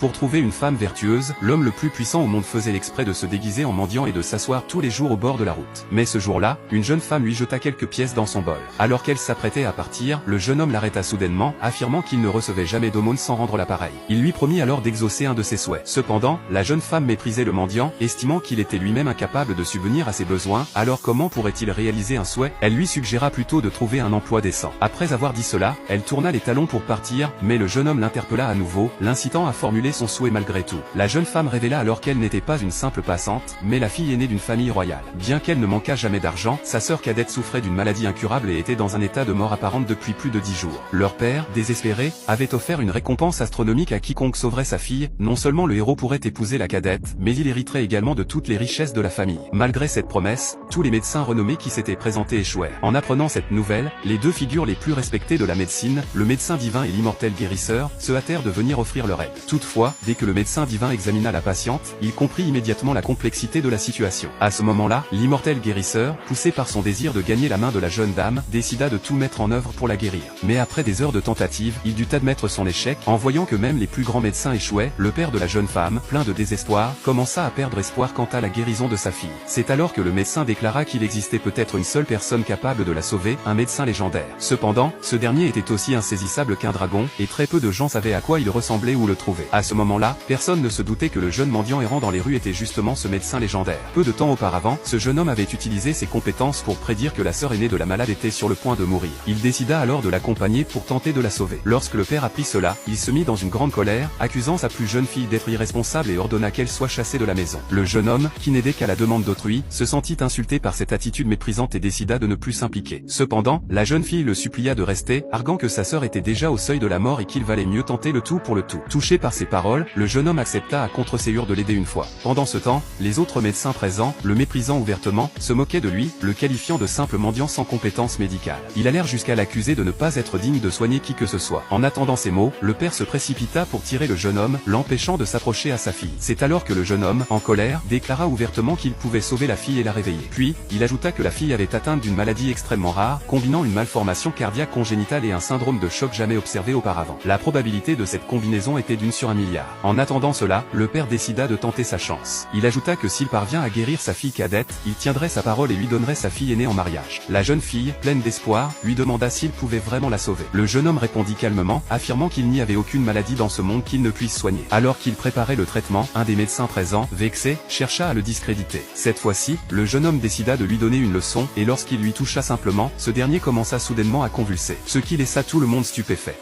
Pour trouver une femme vertueuse, l'homme le plus puissant au monde faisait l'exprès de se déguiser en mendiant et de s'asseoir tous les jours au bord de la route. Mais ce jour-là, une jeune femme lui jeta quelques pièces dans son bol. Alors qu'elle s'apprêtait à partir, le jeune homme l'arrêta soudainement, affirmant qu'il ne recevait jamais d'aumône sans rendre l'appareil. Il lui promit alors d'exaucer un de ses souhaits. Cependant, la jeune femme méprisait le mendiant, estimant qu'il était lui-même incapable de subvenir à ses besoins, alors comment pourrait-il réaliser un souhait? Elle lui suggéra plutôt de trouver un emploi décent. Après avoir dit cela, elle tourna les talons pour partir, mais le jeune homme l'interpella à nouveau, l'incitant à formuler son souhait malgré tout. La jeune femme révéla alors qu'elle n'était pas une simple passante, mais la fille aînée d'une famille royale. Bien qu'elle ne manquât jamais d'argent, sa sœur cadette souffrait d'une maladie incurable et était dans un état de mort apparente depuis plus de 10 jours. Leur père, désespéré, avait offert une récompense astronomique à quiconque sauverait sa fille. Non seulement le héros pourrait épouser la cadette, mais il hériterait également de toutes les richesses de la famille. Malgré cette promesse, tous les médecins renommés qui s'étaient présentés échouèrent. En apprenant cette nouvelle, les deux figures les plus respectées de la médecine, le médecin divin et l'immortel guérisseur, se hâtèrent de venir offrir leur aide. Toutefois, dès que le médecin divin examina la patiente, il comprit immédiatement la complexité de la situation. À ce moment-là, l'immortel guérisseur, poussé par son désir de gagner la main de la jeune dame, décida de tout mettre en œuvre pour la guérir. Mais après des heures de tentatives, il dut admettre son échec. En voyant que même les plus grands médecins échouaient, le père de la jeune femme, plein de désespoir, commença à perdre espoir quant à la guérison de sa fille. C'est alors que le médecin déclara qu'il existait peut-être une seule personne capable de la sauver, un médecin légendaire. Cependant, ce dernier était aussi insaisissable qu'un dragon, et très peu de gens savaient à quoi il ressemblait ou le trouver. À ce moment-là, personne ne se doutait que le jeune mendiant errant dans les rues était justement ce médecin légendaire. Peu de temps auparavant, ce jeune homme avait utilisé ses compétences pour prédire que la sœur aînée de la malade était sur le point de mourir. Il décida alors de l'accompagner pour tenter de la sauver. Lorsque le père apprit cela, il se mit dans une grande colère, accusant sa plus jeune fille d'être irresponsable et ordonna qu'elle soit chassée de la maison. Le jeune homme, qui n'aidait qu'à la demande d'autrui, se sentit insulté par cette attitude méprisante et décida de ne plus s'impliquer. Cependant, la jeune fille le supplia de rester, arguant que sa sœur était déjà au seuil de la mort et qu'il valait mieux tenter le tout pour le tout. Touché par ces paroles, le jeune homme accepta à contre-ségur de l'aider une fois. Pendant ce temps, les autres médecins présents, le méprisant ouvertement, se moquaient de lui, le qualifiant de simple mendiant sans compétences médicales. Ils allèrent jusqu'à l'accuser de ne pas être digne de soigner qui que ce soit. En attendant ces mots, le père se précipita pour tirer le jeune homme, l'empêchant de s'approcher à sa fille. C'est alors que le jeune homme, en colère, déclara ouvertement qu'il pouvait sauver la fille et la réveiller. Puis, il ajouta que la fille avait atteinte d'une maladie extrêmement rare, combinant une malformation cardiaque congénitale et un syndrome de choc jamais observé auparavant. La probabilité de cette combinaison était d'une sur 1 milliard. En attendant cela, le père décida de tenter sa chance. Il ajouta que s'il parvient à guérir sa fille cadette, il tiendrait sa parole et lui donnerait sa fille aînée en mariage. La jeune fille, pleine d'espoir, lui demanda s'il pouvait vraiment la sauver. Le jeune homme répondit calmement, affirmant qu'il n'y avait aucune maladie dans ce monde qu'il ne puisse soigner. Alors qu'il préparait le traitement, un des médecins présents, vexé, chercha à le discréditer. Cette fois-ci, le jeune homme décida de lui donner une leçon, et lorsqu'il lui toucha simplement, ce dernier commença soudainement à convulser, ce qui laissa tout le monde stupéfait.